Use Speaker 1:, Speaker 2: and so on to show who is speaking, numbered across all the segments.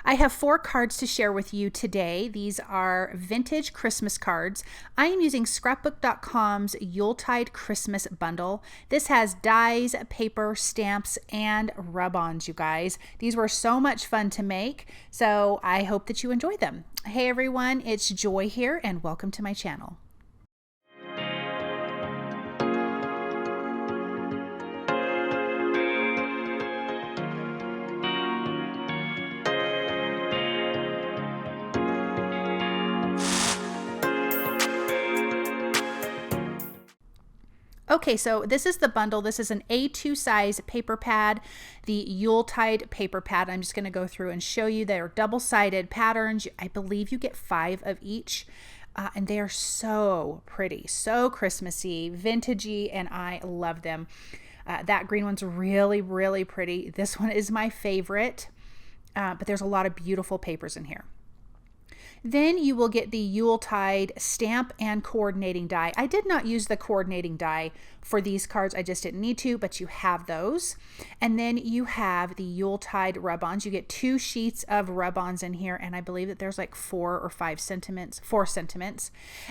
Speaker 1: I have 4 cards to share with you today. These are vintage Christmas cards. I am using scrapbook.com's Yuletide Christmas bundle. This has dies, paper, stamps, and rub-ons, you guys. These were so much fun to make, so I hope that you enjoy them. Hey everyone, it's Joy here, and welcome to my channel. Okay, so this is the bundle. This is an A2 size paper pad, the Yuletide paper pad. I'm just going to go through and show you. They're double-sided patterns. I believe you get 5 of each, and they are so pretty, so Christmassy, vintagey, and I love them. That green one's really, really pretty. This one is my favorite, but there's a lot of beautiful papers in here. Then you will get the Yuletide stamp and coordinating die. I did not use the coordinating die for these cards. I just didn't need to, but you have those. And then you have the Yuletide rub-ons. You get 2 sheets of rub-ons in here, and I believe that there's like 4 sentiments.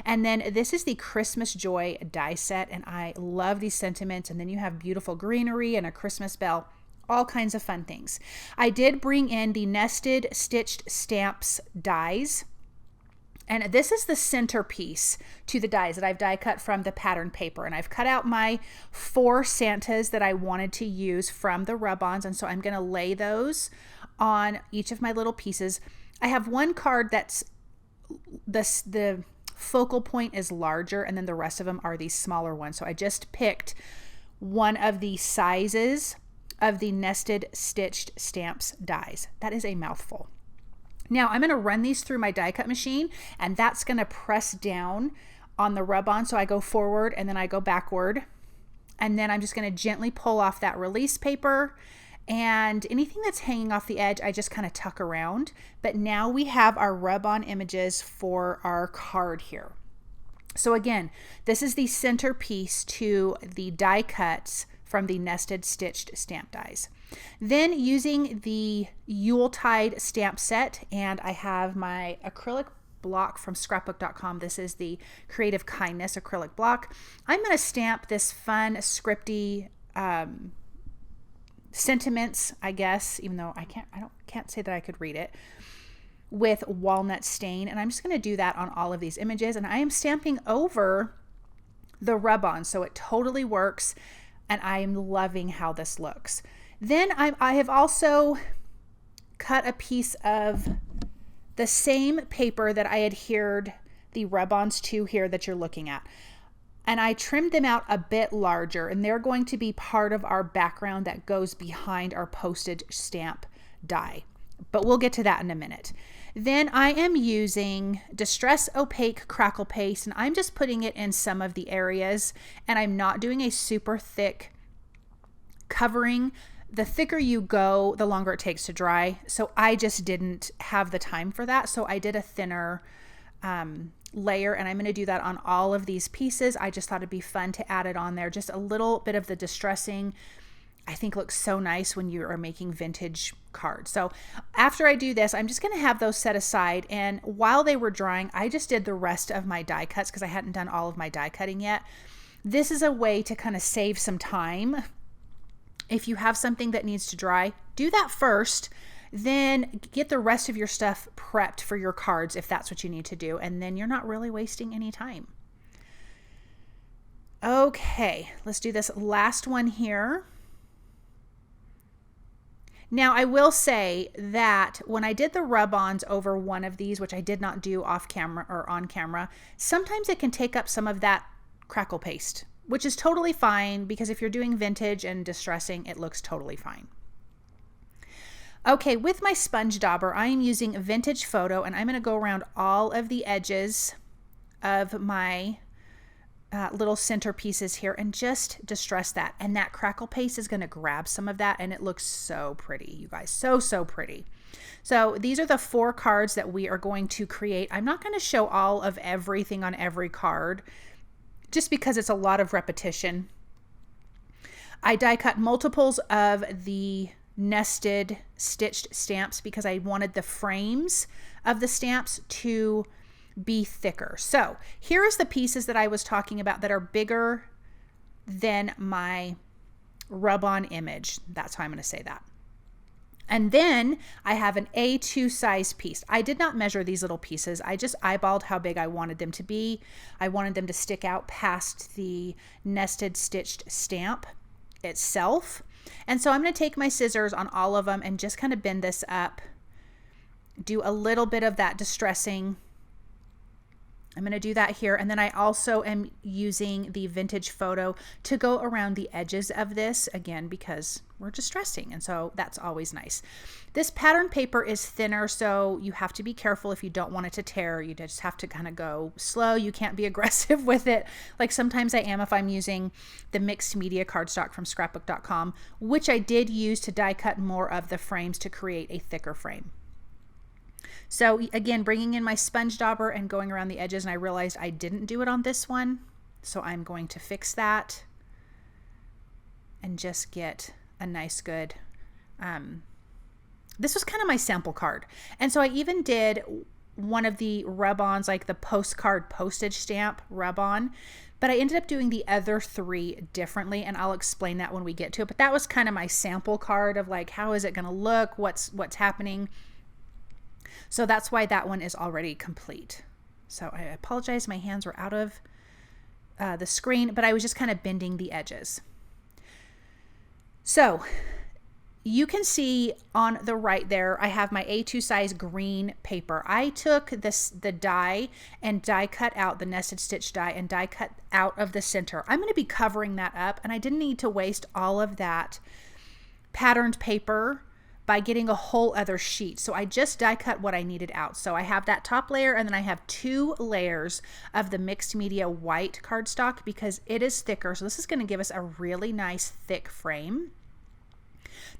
Speaker 1: And then this is the Christmas Joy die set, and I love these sentiments. And then you have beautiful greenery and a Christmas bell. All kinds of fun things. I did bring in the nested stitched stamps dies. And this is the centerpiece to the dies that I've die cut from the pattern paper. And I've cut out my 4 Santas that I wanted to use from the rub-ons. And so I'm going to lay those on each of my little pieces. I have one card that's the focal point is larger, and then the rest of them are these smaller ones. So I just picked one of the sizes of the nested stitched stamps dies. That is a mouthful. Now I'm going to run these through my die cut machine, and that's going to press down on the rub-on. So I go forward and then I go backward, and then I'm just going to gently pull off that release paper, and anything that's hanging off the edge I just kind of tuck around. But now we have our rub-on images for our card here. So again, this is the centerpiece to the die cuts from the nested stitched stamp dies. Then using the Yuletide stamp set, and I have my acrylic block from scrapbook.com. This is the Creative Kindness acrylic block. I'm going to stamp this fun scripty sentiments, I guess, even though I can't say that I could read it, with walnut stain. And I'm just going to do that on all of these images, and I am stamping over the rub-on, so it totally works. And I am loving how this looks. Then I have also cut a piece of the same paper that I adhered the rub-ons to here that you're looking at. And I trimmed them out a bit larger, and they're going to be part of our background that goes behind our postage stamp die. But we'll get to that in a minute. Then I am using Distress Opaque Crackle paste, and I'm just putting it in some of the areas, and I'm not doing a super thick covering. The thicker you go, the longer it takes to dry. So I just didn't have the time for that. So I did a thinner layer, and I'm going to do that on all of these pieces. I just thought it'd be fun to add it on there. Just a little bit of the distressing, I think, looks so nice when you are making vintage cards. So after I do this, I'm just going to have those set aside. And while they were drying, I just did the rest of my die cuts because I hadn't done all of my die cutting yet. This is a way to kind of save some time. If you have something that needs to dry, do that first. Then get the rest of your stuff prepped for your cards if that's what you need to do. And then you're not really wasting any time. Okay, let's do this last one here. Now, I will say that when I did the rub-ons over one of these, which I did not do off camera or on camera, sometimes it can take up some of that crackle paste, which is totally fine because if you're doing vintage and distressing, it looks totally fine. Okay, with my sponge dauber, I am using Vintage Photo, and I'm going to go around all of the edges of my little centerpieces here and just distress that. And that crackle paste is going to grab some of that, and it looks so pretty, you guys. So, so pretty. So these are the 4 cards that we are going to create. I'm not going to show all of everything on every card just because it's a lot of repetition. I die cut multiples of the nested stitched stamps because I wanted the frames of the stamps to be thicker. So here is the pieces that I was talking about that are bigger than my rub-on image. That's how I'm going to say that. And then I have an A2 size piece. I did not measure these little pieces. I just eyeballed how big I wanted them to be. I wanted them to stick out past the nested stitched stamp itself. And so I'm going to take my scissors on all of them and just kind of bend this up. Do a little bit of that distressing. I'm going to do that here. And then I also am using the vintage photo to go around the edges of this, again, because we're distressing. And so that's always nice. This pattern paper is thinner, so you have to be careful if you don't want it to tear. You just have to kind of go slow. You can't be aggressive with it. Like sometimes I am if I'm using the mixed media cardstock from scrapbook.com, which I did use to die cut more of the frames to create a thicker frame. So again, bringing in my sponge dauber and going around the edges, and I realized I didn't do it on this one. So I'm going to fix that and just get a nice good, this was kind of my sample card. And so I even did one of the rub-ons, like the postcard postage stamp rub-on, but I ended up doing the other three differently, and I'll explain that when we get to it. But that was kind of my sample card of like, how is it going to look? What's happening? So that's why that one is already complete. So I apologize, my hands were out of the screen, but I was just kind of bending the edges. So you can see on the right there, I have my A2 size green paper. I took the die and die cut out the nested stitch die and die cut out of the center. I'm going to be covering that up, and I didn't need to waste all of that patterned paper by getting a whole other sheet. So I just die cut what I needed out. So I have that top layer, and then I have 2 layers of the mixed media white cardstock because it is thicker. So this is going to give us a really nice thick frame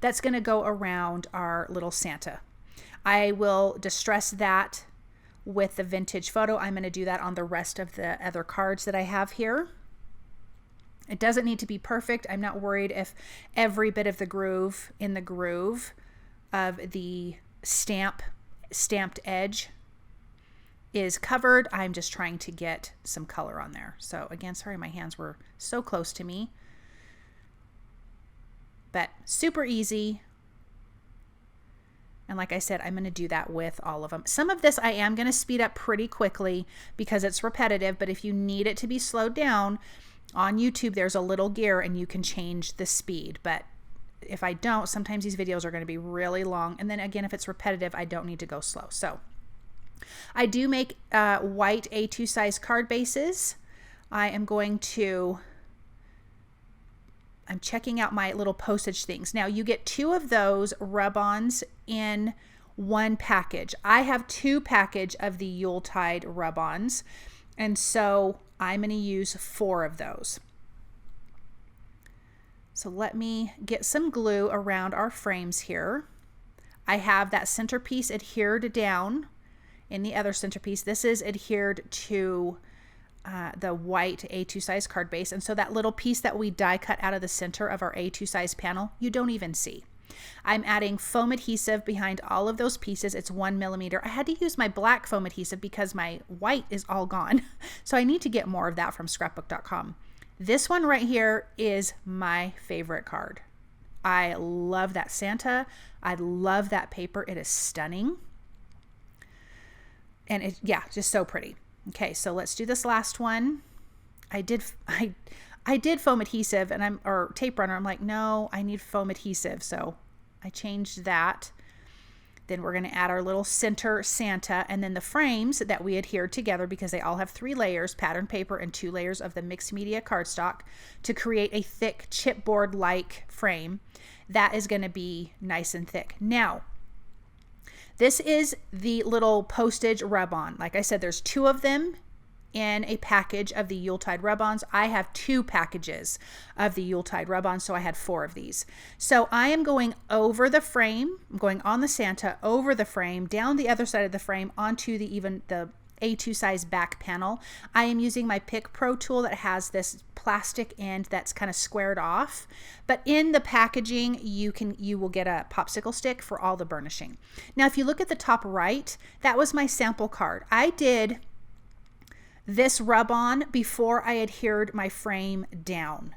Speaker 1: that's going to go around our little Santa. I will distress that with the vintage photo. I'm going to do that on the rest of the other cards that I have here. It doesn't need to be perfect. I'm not worried if every bit of the groove in the groove of the stamped edge is covered. I'm just trying to get some color on there. So again, sorry, my hands were so close to me, but super easy. And like I said, I'm going to do that with all of them. Some of this I am going to speed up pretty quickly because it's repetitive, but if you need it to be slowed down, on YouTube there's a little gear and you can change the speed. But if I don't, sometimes these videos are going to be really long. And then again, if it's repetitive, I don't need to go slow. So I do make white A2 size card bases. I'm checking out my little postage things. Now you get 2 of those rub-ons in one package. I have 2 packages of the Yuletide rub-ons, and so I'm going to use 4 of those. So let me get some glue around our frames here. I have that centerpiece adhered down in the other centerpiece. This is adhered to the white A2 size card base. And so that little piece that we die cut out of the center of our A2 size panel, you don't even see. I'm adding foam adhesive behind all of those pieces. It's 1 millimeter. I had to use my black foam adhesive because my white is all gone. So I need to get more of that from scrapbook.com. This one right here is my favorite card. I love that Santa. I love that paper. It is stunning. And yeah, just so pretty. Okay, so let's do this last one. I did foam adhesive or tape runner. I'm like, no, I need foam adhesive. So I changed that. Then we're going to add our little center Santa, and then the frames that we adhered together because they all have 3 layers, pattern paper, and 2 layers of the mixed media cardstock to create a thick chipboard-like frame. That is going to be nice and thick. Now, this is the little postage rub-on. Like I said, there's 2 of them in a package of the Yuletide rub-ons. I have 2 packages of the Yuletide rub-ons, so I had 4 of these. So I am going over the frame. I'm going on the Santa, over the frame, down the other side of the frame, onto the A2 size back panel. I am using my Pick Pro tool that has this plastic end that's kind of squared off, but in the packaging you will get a popsicle stick for all the burnishing. Now if you look at the top right, that was my sample card. I did this rub-on before I adhered my frame down.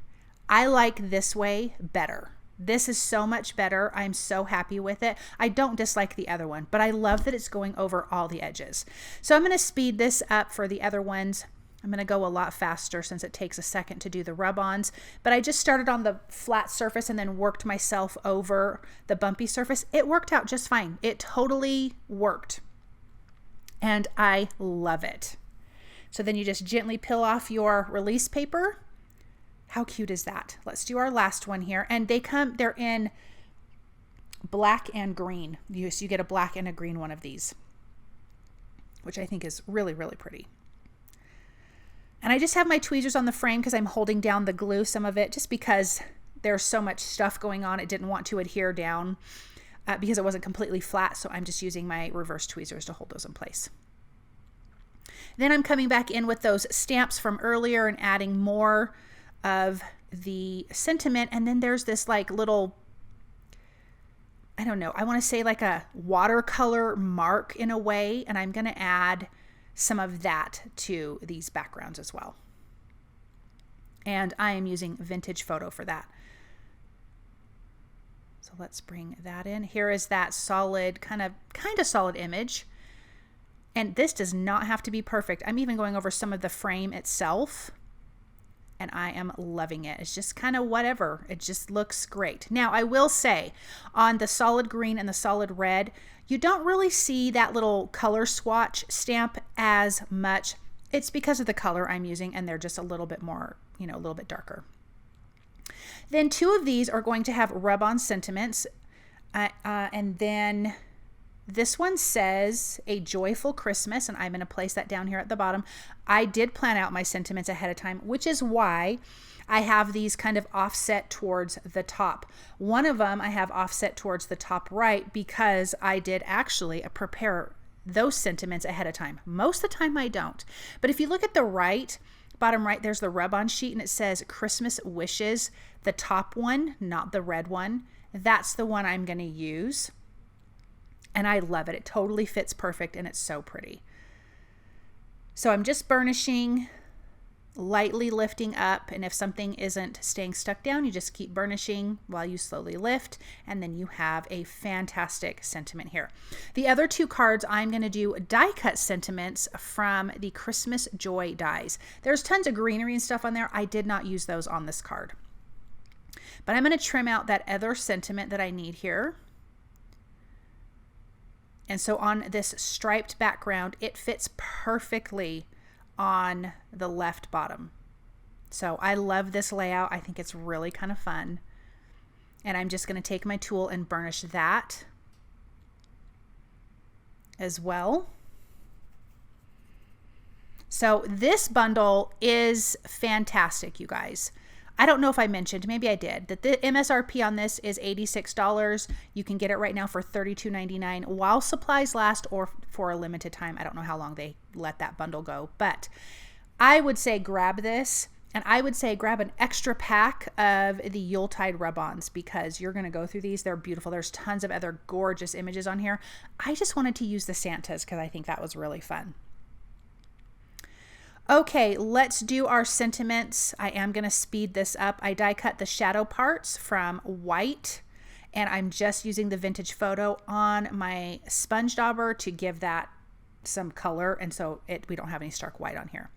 Speaker 1: I like this way better. This is so much better. I'm so happy with it. I don't dislike the other one, but I love that it's going over all the edges. So I'm going to speed this up for the other ones. I'm going to go a lot faster since it takes a second to do the rub-ons, but I just started on the flat surface and then worked myself over the bumpy surface. It worked out just fine. It totally worked, and I love it. So then you just gently peel off your release paper. How cute is that? Let's do our last one here. And they're in black and green. You get a black and a green one of these, which I think is really, really pretty. And I just have my tweezers on the frame because I'm holding down the glue, some of it, just because there's so much stuff going on. It didn't want to adhere down because it wasn't completely flat. So I'm just using my reverse tweezers to hold those in place. Then I'm coming back in with those stamps from earlier and adding more of the sentiment. And then there's this like little, I don't know, I want to say like a watercolor mark in a way. And I'm going to add some of that to these backgrounds as well. And I am using Vintage Photo for that. So let's bring that in. Here is that solid, kind of solid image. And this does not have to be perfect. I'm even going over some of the frame itself, and I am loving it. It's just kind of whatever. It just looks great. Now, I will say on the solid green and the solid red, you don't really see that little color swatch stamp as much. It's because of the color I'm using, and they're just a little bit more, a little bit darker. Then two of these are going to have rub-on sentiments, and then this one says A Joyful Christmas, and I'm going to place that down here at the bottom. I did plan out my sentiments ahead of time, which is why I have these kind of offset towards the top. One of them I have offset towards the top right because I did actually prepare those sentiments ahead of time. Most of the time I don't. But if you look at the right, bottom right, there's the rub-on sheet and it says Christmas Wishes, the top one, not the red one. That's the one I'm going to use. And I love it. It totally fits perfect and it's so pretty. So I'm just burnishing, lightly lifting up, and if something isn't staying stuck down, you just keep burnishing while you slowly lift, and then you have a fantastic sentiment here. The other two cards, I'm going to do die cut sentiments from the Christmas Joy dies. There's tons of greenery and stuff on there. I did not use those on this card. But I'm going to trim out that other sentiment that I need here. And so on this striped background, it fits perfectly on the left bottom. So I love this layout. I think it's really kind of fun. And I'm just going to take my tool and burnish that as well. So this bundle is fantastic, you guys. I don't know if I mentioned, maybe I did, that the MSRP on this is $86. You can get it right now for $32.99 while supplies last or for a limited time. I don't know how long they let that bundle go, but I would say grab this, and I would say grab an extra pack of the Yuletide rub-ons because you're going to go through these. They're beautiful. There's tons of other gorgeous images on here. I just wanted to use the Santas because I think that was really fun. Okay, let's do our sentiments. I am going to speed this up. I die cut the shadow parts from white, and I'm just using the Vintage Photo on my sponge dauber to give that some color, and so we don't have any stark white on here.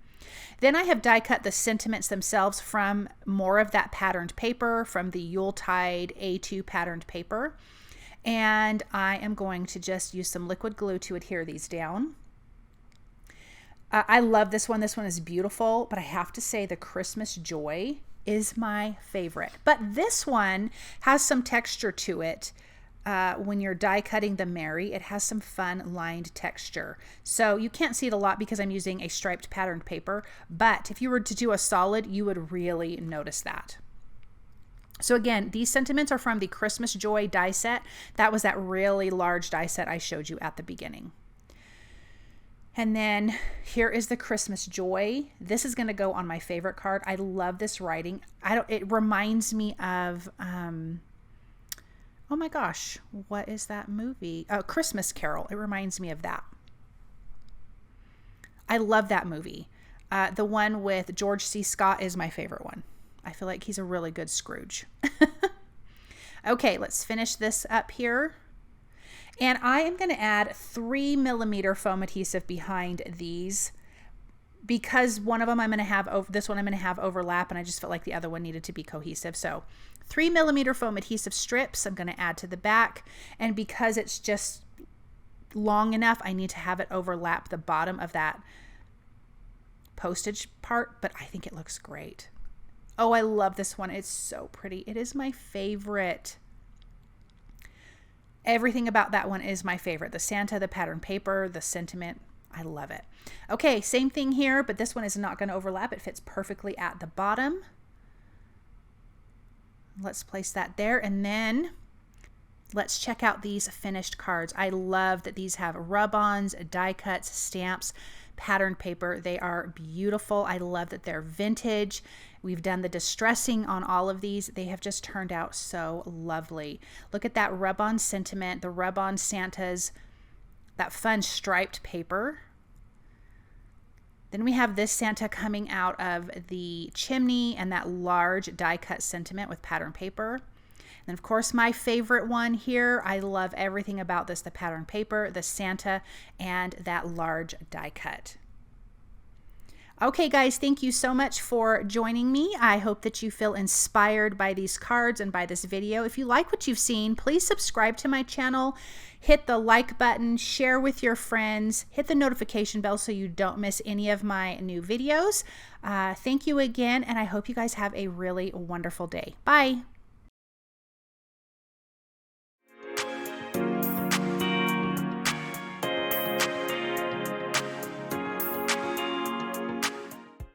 Speaker 1: Then I have die cut the sentiments themselves from more of that patterned paper, from the Yuletide A2 patterned paper, and I am going to just use some liquid glue to adhere these down. I love this one. This one is beautiful, but I have to say the Christmas Joy is my favorite. But this one has some texture to it. When you're die cutting the Mary, it has some fun lined texture. So you can't see it a lot because I'm using a striped patterned paper, but if you were to do a solid, you would really notice that. So again, these sentiments are from the Christmas Joy die set. That was that really large die set I showed you at the beginning. And then here is the Christmas Joy. This is going to go on my favorite card. I love this writing. It reminds me of, oh my gosh, what is that movie? Christmas Carol. It reminds me of that. I love that movie. The one with George C. Scott is my favorite one. I feel like he's a really good Scrooge. Okay, let's finish this up here. And I am going to add 3mm foam adhesive behind these because one of them I'm going to have, this one I'm going to have overlap, and I just felt like the other one needed to be cohesive. So 3mm foam adhesive strips I'm going to add to the back. And because it's just long enough, I need to have it overlap the bottom of that postage part, but I think it looks great. Oh, I love this one. It's so pretty. It is my favorite. Everything about that one is my favorite. The Santa, the pattern paper, the sentiment. I love it. Okay, same thing here, but this one is not going to overlap. It fits perfectly at the bottom. Let's place that there, and then let's check out these finished cards. I love that these have rub-ons, die cuts, stamps, patterned paper. They are beautiful. I love that they're vintage. We've done the distressing on all of these. They have just turned out so lovely. Look at that rub-on sentiment, the rub-on Santas, that fun striped paper. Then we have this Santa coming out of the chimney and that large die cut sentiment with pattern paper. And of course, my favorite one here, I love everything about this, the pattern paper, the Santa, and that large die cut. Okay, guys, thank you so much for joining me. I hope that you feel inspired by these cards and by this video. If you like what you've seen, please subscribe to my channel, hit the like button, share with your friends, hit the notification bell so you don't miss any of my new videos. Thank you again, and I hope you guys have a really wonderful day. Bye.